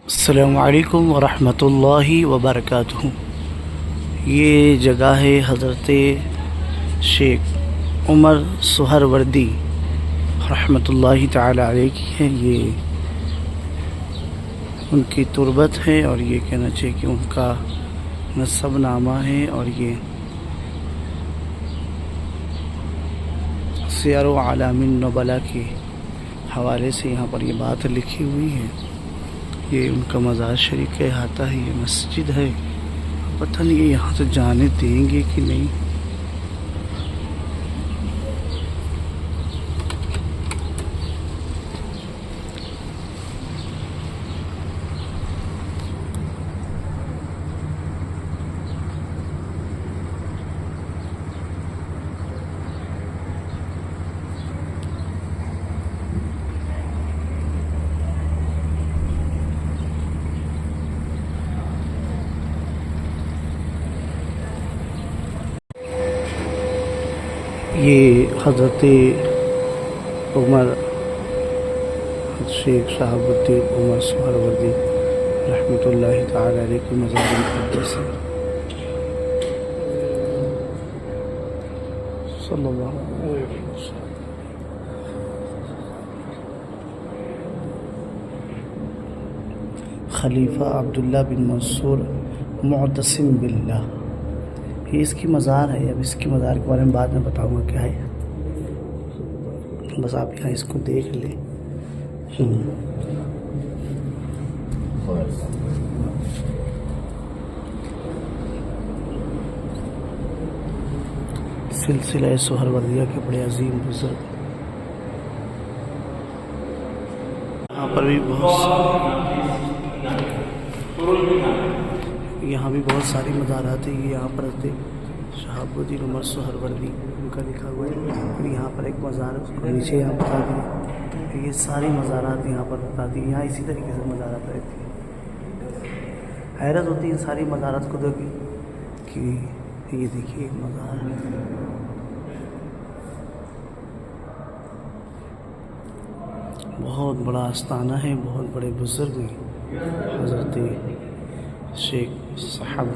السلام علیکم ورحمۃ اللہ وبرکاتہ۔ یہ جگہ ہے حضرت شیخ عمر سہروردی رحمۃ اللہ تعالی علیہ کی ہے۔ یہ ان کی تربت ہے اور یہ کہنا چاہیے کہ ان کا نسب نامہ ہے، اور یہ سیر و اعلام النبلاء کے حوالے سے یہاں پر یہ بات لکھی ہوئی ہے۔ یہ ان کا مزار شریف کا احاطہ ہے، یہ مسجد ہے، پتہ نہیں یہ یہاں سے جانے دیں گے کہ نہیں۔ یہ حضرت عمر شیخ شہاب الدین عمر سہروردی رحمۃ اللہ تعالی علیہ کی مزار مقدس ہے۔ صلی اللہ علیہ وسلم۔ خلیفہ عبداللہ بن منصور معتصم باللہ، یہ اس کی مزار ہے۔ اب اس کی مزار کے بارے میں بعد میں بتاؤں گا کیا ہے، بس آپ یہاں اس کو دیکھ لیں۔ سلسلہ سہروردیہ کے بڑے عظیم بزرگ، یہاں پر بھی بہت ساری مزارات ہیں۔ یہاں پر شہاب الدین عمر سہروردی ان کا لکھا ہوا ہے، اور یہاں پر ایک مزار ہے، اس کو نیچے یہاں بتا دیا۔ یہ ساری مزارات یہاں پر بتا دی، یہاں اسی طریقے سے مزارات رہتی ہیں۔ حیرت ہوتی ہے ساری مزارات کو دیکھ کہ یہ دیکھیے ایک مزار ہے، بہت بڑا آستانہ ہے، بہت بڑے بزرگ ہیں حضرت شیخ صحاب